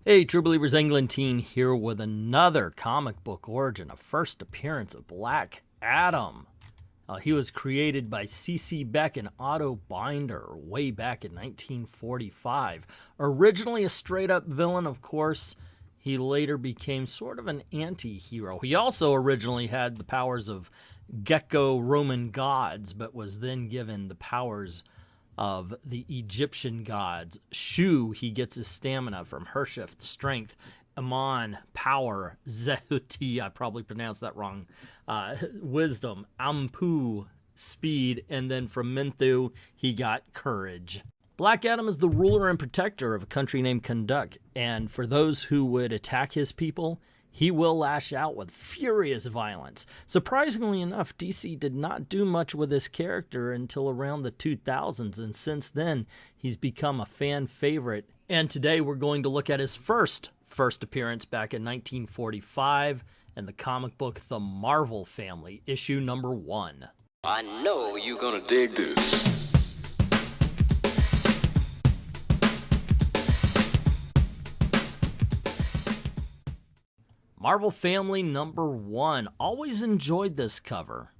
Hey, True Believers, Englentine here with another comic book origin, a first appearance of Black Adam. He was created by C.C. Beck and Otto Binder way back in 1945. Originally a straight-up villain, of course, he later became sort of an anti-hero. He also originally had the powers of Gecko Roman gods, but was then given the powers of the Egyptian gods. Shu, he gets his stamina from Hershef, strength. Amon, power. Zehuti, I probably pronounced that wrong. Wisdom. Ampu, speed. And then from Menthu, he got courage. Black Adam is the ruler and protector of a country named Kanduk, and for those who would attack his people, he will lash out with furious violence. Surprisingly enough, DC did not do much with this character until around the 2000s, and since then, he's become a fan favorite. And today we're going to look at his first appearance back in 1945 in the comic book The Marvel Family, issue number 1. I know you're gonna dig this. Marvel Family number 1. Always enjoyed this cover.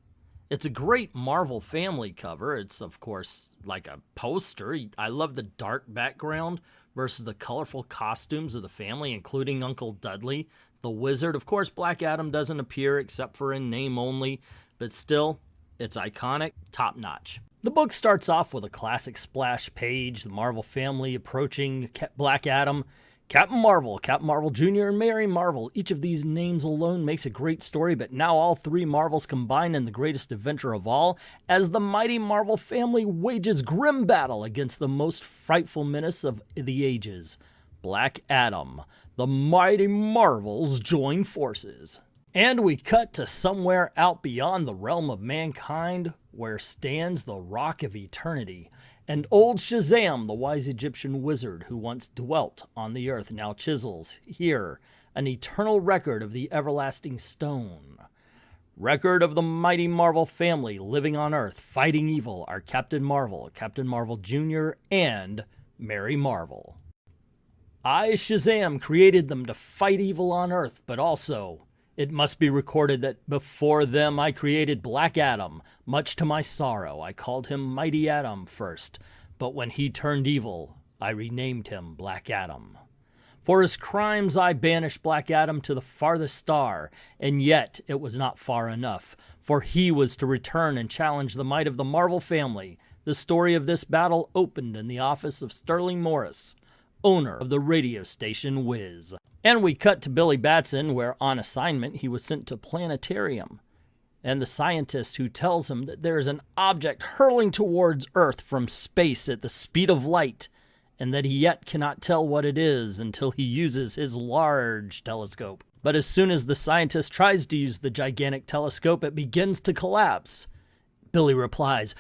It's a great Marvel Family cover. It's, of course, like a poster. I love the dark background versus the colorful costumes of the family, including Uncle Dudley, the Wizard. Of course, Black Adam doesn't appear except for in name only, but still, it's iconic, top-notch. The book starts off with a classic splash page, the Marvel Family approaching Black Adam, Captain Marvel Jr., and Mary Marvel. Each of these names alone makes a great story, but now all three Marvels combine in the greatest adventure of all, as the mighty Marvel family wages grim battle against the most frightful menace of the ages, Black Adam. The mighty Marvels join forces. And we cut to somewhere out beyond the realm of mankind, where stands the Rock of Eternity. And old Shazam, the wise Egyptian wizard who once dwelt on the earth, now chisels here an eternal record of the everlasting stone. Record of the mighty Marvel family living on earth, fighting evil, are Captain Marvel Jr., and Mary Marvel. I, Shazam, created them to fight evil on earth, but also it must be recorded that before them I created Black Adam. Much to my sorrow, I called him Mighty Adam first, but when he turned evil, I renamed him Black Adam. For his crimes I banished Black Adam to the farthest star, and yet it was not far enough, for he was to return and challenge the might of the Marvel family. The story of this battle opened in the office of Sterling Morris, owner of the radio station Wiz. And we cut to Billy Batson, where on assignment he was sent to Planetarium, and the scientist who tells him that there is an object hurling towards Earth from space at the speed of light, and that he yet cannot tell what it is until he uses his large telescope. But as soon as the scientist tries to use the gigantic telescope, it begins to collapse. Billy replies,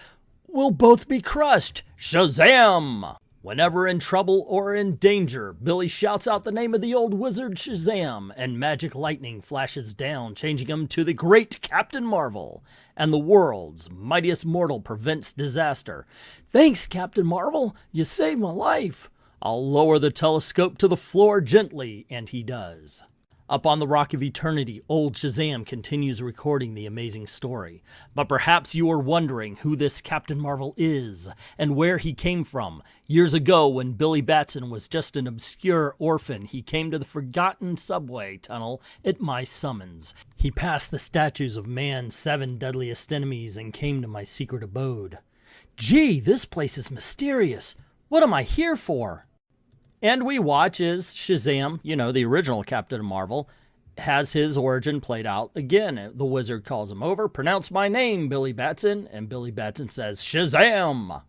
"We'll both be crushed! Shazam!" Whenever in trouble or in danger, Billy shouts out the name of the old wizard Shazam, and magic lightning flashes down, changing him to the great Captain Marvel, and the world's mightiest mortal prevents disaster. "Thanks, Captain Marvel, you saved my life. I'll lower the telescope to the floor gently," and he does. Up on the Rock of Eternity, old Shazam continues recording the amazing story. But perhaps you are wondering who this Captain Marvel is, and where he came from. Years ago, when Billy Batson was just an obscure orphan, he came to the forgotten subway tunnel at my summons. He passed the statues of man's 7 deadliest enemies and came to my secret abode. Gee, this place is mysterious. What am I here for? And we watch as Shazam, the original Captain Marvel, has his origin played out again. The wizard calls him over, "Pronounce my name, Billy Batson," and Billy Batson says, "Shazam!"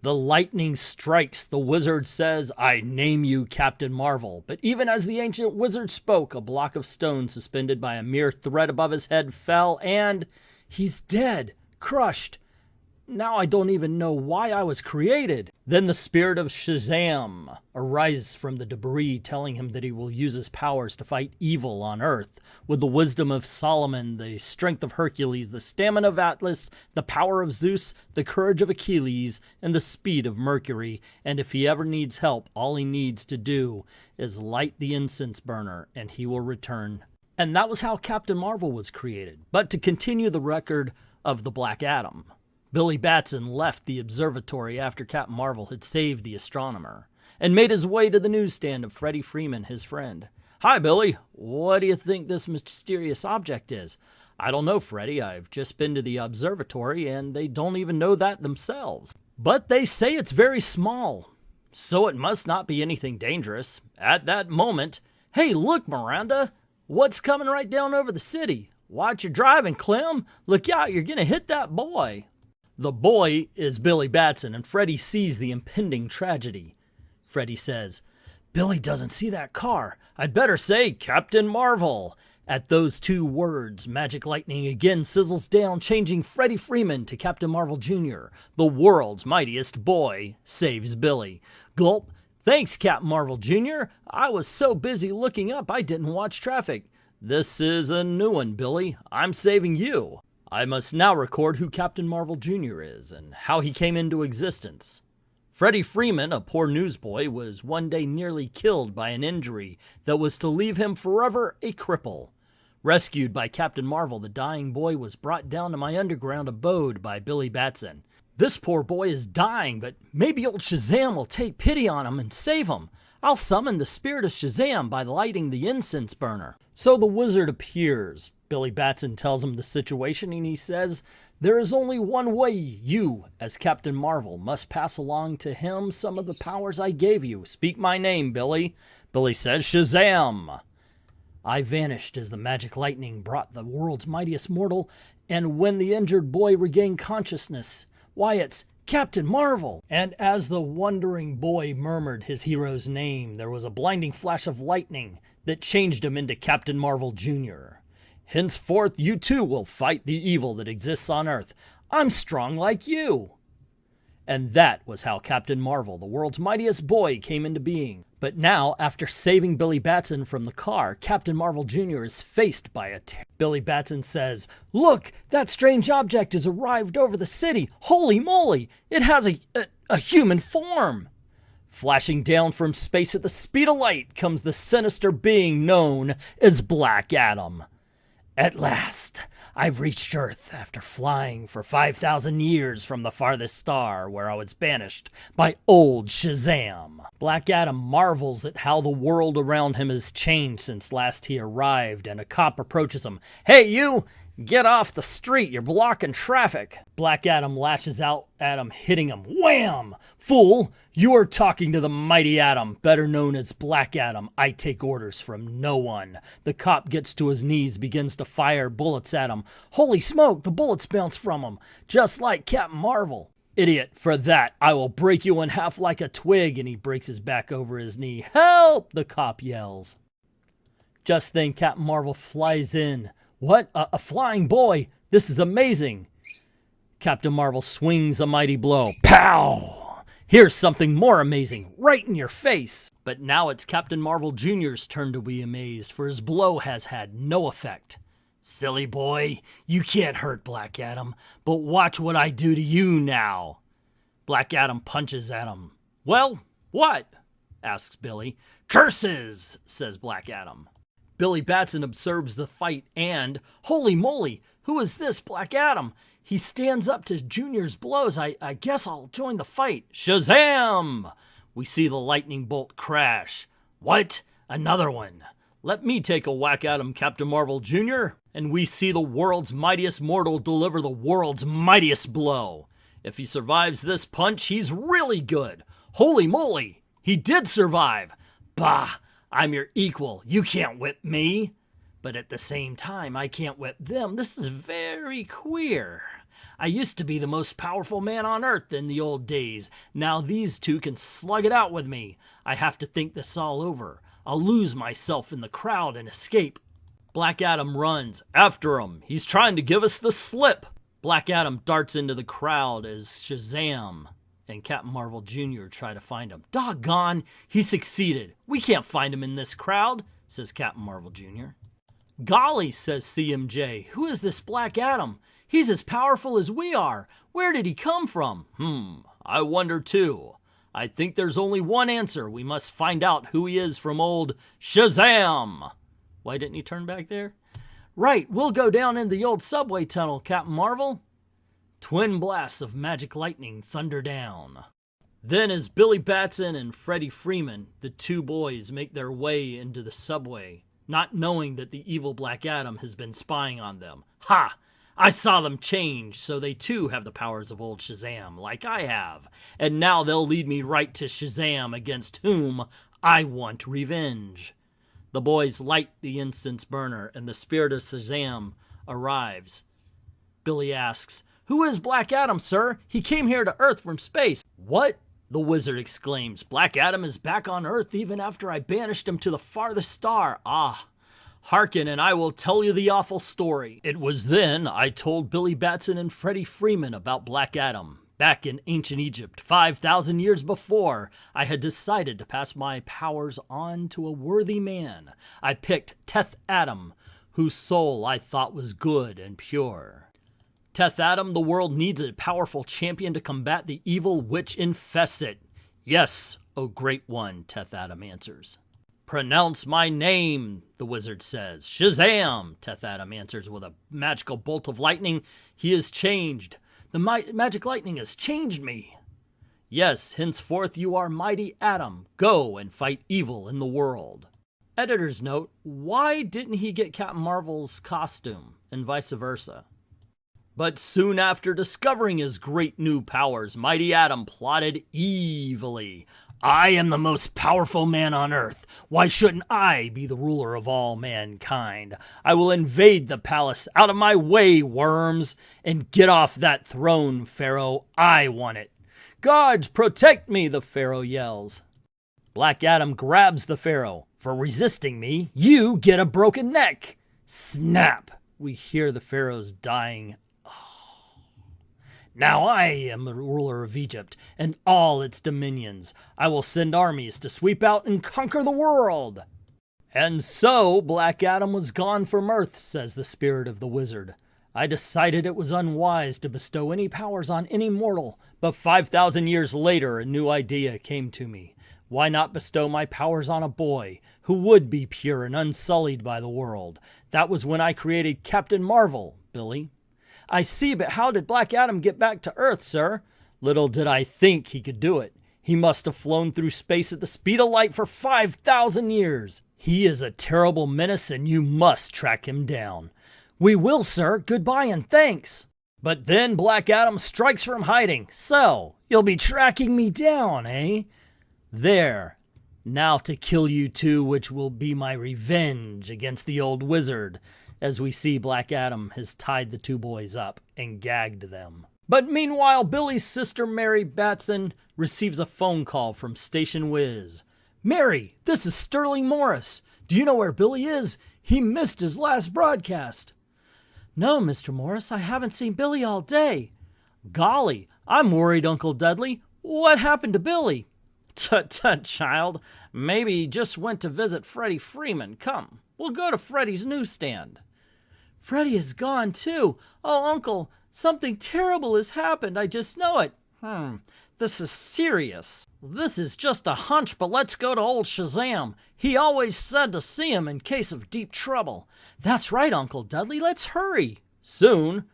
The lightning strikes. The wizard says, "I name you Captain Marvel." But even as the ancient wizard spoke, a block of stone suspended by a mere thread above his head fell, and he's dead, crushed. Now I don't even know why I was created. Then the spirit of Shazam arises from the debris, telling him that he will use his powers to fight evil on Earth. With the wisdom of Solomon, the strength of Hercules, the stamina of Atlas, the power of Zeus, the courage of Achilles, and the speed of Mercury. And if he ever needs help, all he needs to do is light the incense burner, and he will return. And that was how Captain Marvel was created. But to continue the record of the Black Adam, Billy Batson left the observatory after Captain Marvel had saved the astronomer and made his way to the newsstand of Freddie Freeman, his friend. "Hi, Billy. What do you think this mysterious object is?" "I don't know, Freddie. I've just been to the observatory and they don't even know that themselves. But they say it's very small, so it must not be anything dangerous." At that moment, "Hey, look, Miranda. What's coming right down over the city? Watch your driving, Clem. Look out, you're going to hit that boy." The boy is Billy Batson, and Freddie sees the impending tragedy. Freddie says, "Billy doesn't see that car. I'd better say Captain Marvel." At those two words, magic lightning again sizzles down, changing Freddie Freeman to Captain Marvel Jr. The world's mightiest boy saves Billy. Gulp. "Thanks, Captain Marvel Jr. I was so busy looking up I didn't watch traffic." "This is a new one, Billy. I'm saving you." I must now record who Captain Marvel Jr. is and how he came into existence. Freddie Freeman, a poor newsboy, was one day nearly killed by an injury that was to leave him forever a cripple. Rescued by Captain Marvel, the dying boy was brought down to my underground abode by Billy Batson. "This poor boy is dying, but maybe old Shazam will take pity on him and save him. I'll summon the spirit of Shazam by lighting the incense burner." So the wizard appears. Billy Batson tells him the situation, and he says, "There is only one way. You, as Captain Marvel, must pass along to him some of the powers I gave you. Speak my name, Billy." Billy says, "Shazam." I vanished as the magic lightning brought the world's mightiest mortal, and when the injured boy regained consciousness, "Why, it's Captain Marvel!" And as the wondering boy murmured his hero's name, there was a blinding flash of lightning that changed him into Captain Marvel Jr. "Henceforth, you too will fight the evil that exists on Earth. I'm strong like you." And that was how Captain Marvel, the world's mightiest boy, came into being. But now, after saving Billy Batson from the car, Captain Marvel Jr. is faced by a Billy Batson says, "Look, that strange object has arrived over the city. Holy moly, it has a human form." Flashing down from space at the speed of light comes the sinister being known as Black Adam. "At last, I've reached Earth after flying for 5,000 years from the farthest star where I was banished by old Shazam." Black Adam marvels at how the world around him has changed since last he arrived, and a cop approaches him. "Hey, you! Get off the street, you're blocking traffic." Black Adam lashes out at him, hitting him. Wham! "Fool, you are talking to the mighty Adam, better known as Black Adam. I take orders from no one." The cop gets to his knees, begins to fire bullets at him. Holy smoke, the bullets bounce from him, just like Captain Marvel. "Idiot, for that, I will break you in half like a twig," and he breaks his back over his knee. "Help!" the cop yells. Just then, Captain Marvel flies in. "What? A flying boy? This is amazing." Captain Marvel swings a mighty blow. Pow! "Here's something more amazing, right in your face." But now it's Captain Marvel Jr.'s turn to be amazed, for his blow has had no effect. "Silly boy, you can't hurt Black Adam, but watch what I do to you now." Black Adam punches at him. "Well, what?" asks Billy. "Curses," says Black Adam. Billy Batson observes the fight and, holy moly, who is this Black Adam? He stands up to Junior's blows. I guess I'll join the fight. Shazam! We see the lightning bolt crash. What? Another one. Let me take a whack at him, Captain Marvel Jr. And we see the world's mightiest mortal deliver the world's mightiest blow. If he survives this punch, he's really good. Holy moly, he did survive. Bah! I'm your equal. You can't whip me. But at the same time, I can't whip them. This is very queer. I used to be the most powerful man on Earth in the old days. Now these two can slug it out with me. I have to think this all over. I'll lose myself in the crowd and escape. Black Adam runs. After him. He's trying to give us the slip. Black Adam darts into the crowd as Shazam and Captain Marvel Jr. try to find him. Doggone, he succeeded. We can't find him in this crowd, says Captain Marvel Jr. Golly, says CMJ, who is this Black Adam? He's as powerful as we are. Where did he come from? I wonder too. I think there's only one answer. We must find out who he is from old Shazam. Why didn't he turn back there? Right, we'll go down in the old subway tunnel, Captain Marvel. Twin blasts of magic lightning thunder down. Then as Billy Batson and Freddie Freeman, the two boys, make their way into the subway, not knowing that the evil Black Adam has been spying on them. Ha! I saw them change, so they too have the powers of old Shazam, like I have. And now they'll lead me right to Shazam, against whom I want revenge. The boys light the incense burner, and the spirit of Shazam arrives. Billy asks, "Who is Black Adam, sir? He came here to Earth from space." "What?" the wizard exclaims. "Black Adam is back on Earth even after I banished him to the farthest star. Ah, hearken and I will tell you the awful story. It was then I told Billy Batson and Freddie Freeman about Black Adam. Back in ancient Egypt, 5,000 years before, I had decided to pass my powers on to a worthy man. I picked Teth Adam, whose soul I thought was good and pure. Teth Adam, the world needs a powerful champion to combat the evil which infests it." "Yes, O great one," Teth Adam answers. "Pronounce my name," the wizard says. "Shazam," Teth Adam answers with a magical bolt of lightning. "He is changed. The magic lightning has changed me." "Yes, henceforth you are mighty Adam. Go and fight evil in the world." Editor's note, why didn't he get Captain Marvel's costume and vice versa? But soon after discovering his great new powers, mighty Adam plotted evilly. "I am the most powerful man on Earth. Why shouldn't I be the ruler of all mankind? I will invade the palace. Out of my way, worms, and get off that throne, Pharaoh. I want it." "Gods, protect me," the Pharaoh yells. Black Adam grabs the Pharaoh. "For resisting me, you get a broken neck." Snap! We hear the Pharaoh's dying. "Now I am the ruler of Egypt and all its dominions. I will send armies to sweep out and conquer the world." And so Black Adam was gone from Earth, says the spirit of the wizard. "I decided it was unwise to bestow any powers on any mortal, but 5,000 years later a new idea came to me. Why not bestow my powers on a boy who would be pure and unsullied by the world? That was when I created Captain Marvel, Billy." "I see, but how did Black Adam get back to Earth, sir?" "Little did I think he could do it. He must have flown through space at the speed of light for 5,000 years. He is a terrible menace and you must track him down." "We will, sir. Goodbye and thanks." But then Black Adam strikes from hiding. "So, you'll be tracking me down, eh? There. Now to kill you two, which will be my revenge against the old wizard." As we see Black Adam has tied the two boys up and gagged them. But meanwhile, Billy's sister Mary Batson receives a phone call from Station Wiz. "Mary, this is Sterling Morris. Do you know where Billy is? He missed his last broadcast." "No, Mr. Morris, I haven't seen Billy all day." "Golly, I'm worried, Uncle Dudley. What happened to Billy?" "Tut-tut, child. Maybe he just went to visit Freddie Freeman. Come, we'll go to Freddie's newsstand." "Freddie is gone, too. Oh, Uncle, something terrible has happened. I just know it." This is serious." "This is just a hunch, but let's go to old Shazam. He always said to see him in case of deep trouble." "That's right, Uncle Dudley. Let's hurry." "Soon?"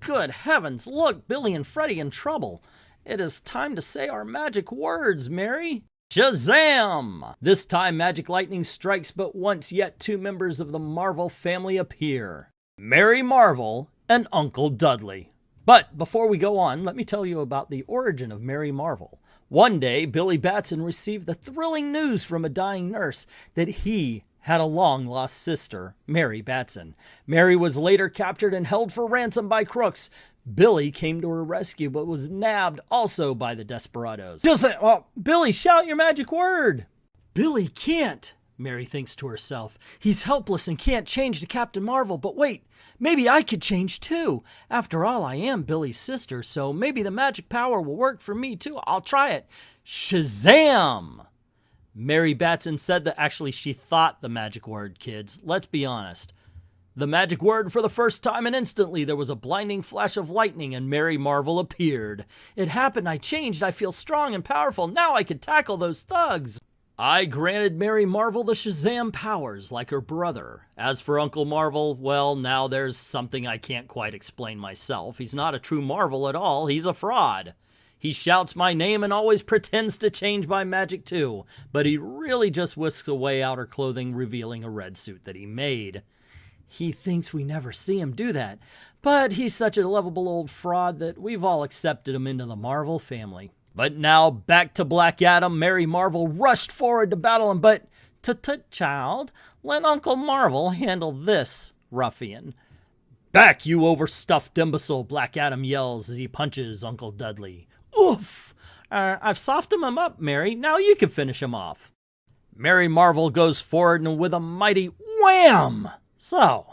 "Good heavens, look, Billy and Freddie in trouble. It is time to say our magic words, Mary." Shazam! This time magic lightning strikes, but once yet two members of the Marvel family appear. Mary Marvel and Uncle Dudley. But before we go on, let me tell you about the origin of Mary Marvel. One day, Billy Batson received the thrilling news from a dying nurse that he had a long-lost sister, Mary Batson. Mary was later captured and held for ransom by crooks. Billy came to her rescue, but was nabbed also by the desperados. Billy, shout your magic word!" "Billy can't." Mary thinks to herself. He's helpless and can't change to Captain Marvel, but wait, maybe I could change too. After all, I am Billy's sister, so maybe the magic power will work for me too. I'll try it. Shazam! Mary Batson said that actually she thought the magic word, kids. Let's be honest. The magic word for the first time, and instantly there was a blinding flash of lightning and Mary Marvel appeared. It happened, I changed, I feel strong and powerful. Now I can tackle those thugs. I granted Mary Marvel the Shazam powers like her brother. As for Uncle Marvel, well, now there's something I can't quite explain myself. He's not a true Marvel at all, he's a fraud. He shouts my name and always pretends to change by magic too, but he really just whisks away outer clothing revealing a red suit that he made. He thinks we never see him do that, but he's such a lovable old fraud that we've all accepted him into the Marvel family. But now, back to Black Adam. Mary Marvel rushed forward to battle him, but, tut-tut, child, let Uncle Marvel handle this, ruffian. Back, you overstuffed imbecile, Black Adam yells as he punches Uncle Dudley. Oof! I've softened him up, Mary. Now you can finish him off. Mary Marvel goes forward and with a mighty wham! So,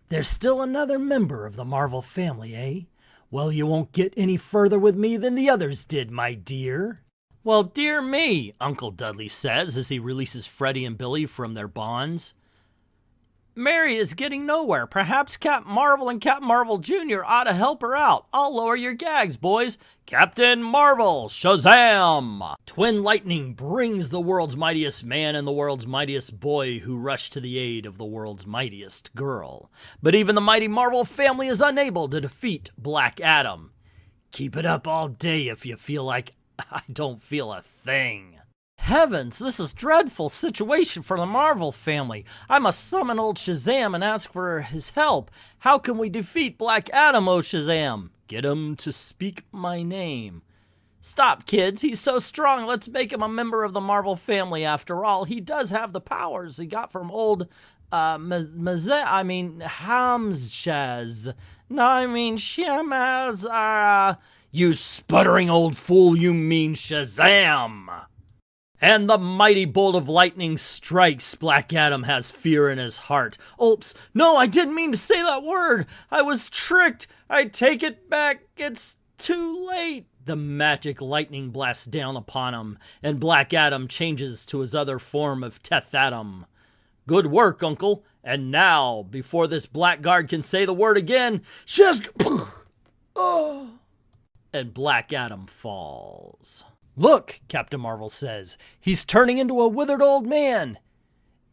there's still another member of the Marvel family, eh? Well, you won't get any further with me than the others did, my dear. Well, dear me, Uncle Dudley says as he releases Freddy and Billy from their bonds. Mary is getting nowhere. Perhaps Captain Marvel and Captain Marvel Jr. ought to help her out. I'll lower your gags, boys. Captain Marvel, Shazam! Twin lightning brings the world's mightiest man and the world's mightiest boy who rush to the aid of the world's mightiest girl. But even the mighty Marvel family is unable to defeat Black Adam. Keep it up all day if you feel like I don't feel a thing. Heavens, this is a dreadful situation for the Marvel family. I must summon old Shazam and ask for his help. How can we defeat Black Adam, oh Shazam? Get him to speak my name. Stop, kids. He's so strong. Let's make him a member of the Marvel family after all. He does have the powers he got from old, Hamshaz. No, I mean Shamaz, You sputtering old fool, you mean Shazam! And the mighty bolt of lightning strikes. Black Adam has fear in his heart. Oops, no, I didn't mean to say that word. I was tricked. I take it back. It's too late. The magic lightning blasts down upon him, and Black Adam changes to his other form of Teth Adam. Good work, Uncle. And now, before this blackguard can say the word again, and Black Adam falls. Look, Captain Marvel says, he's turning into a withered old man.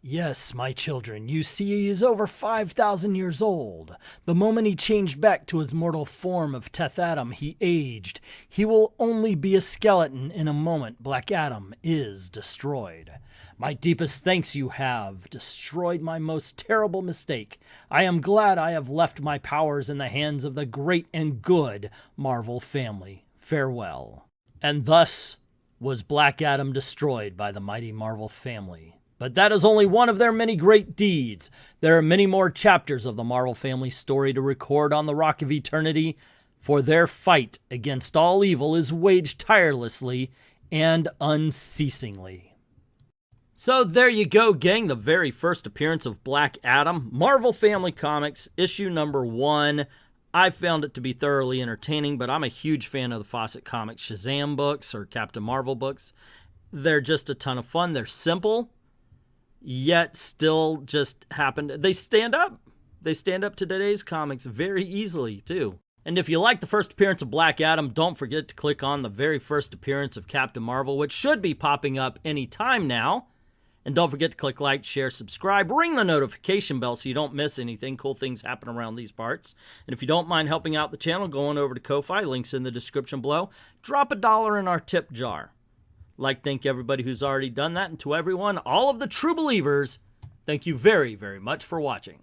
Yes, my children, you see he is over 5,000 years old. The moment he changed back to his mortal form of Teth Adam, he aged. He will only be a skeleton in a moment. Black Adam is destroyed. My deepest thanks you have destroyed my most terrible mistake. I am glad I have left my powers in the hands of the great and good Marvel family. Farewell. And thus was Black Adam destroyed by the mighty Marvel family. But that is only one of their many great deeds. There are many more chapters of the Marvel family story to record on the Rock of Eternity, for their fight against all evil is waged tirelessly and unceasingly. So there you go, gang, the very first appearance of Black Adam, Marvel Family Comics, issue number 1. I found it to be thoroughly entertaining, but I'm a huge fan of the Fawcett Comics Shazam books or Captain Marvel books. They're just a ton of fun. They're simple, yet still just happen. They stand up. They stand up to today's comics very easily, too. And if you like the first appearance of Black Adam, don't forget to click on the very first appearance of Captain Marvel, which should be popping up any time now. And don't forget to click like, share, subscribe, ring the notification bell so you don't miss anything. Cool things happen around these parts. And if you don't mind helping out the channel, go on over to Ko-Fi, links in the description below. Drop $1 in our tip jar. Thank everybody who's already done that. And to everyone, all of the true believers, thank you very, very much for watching.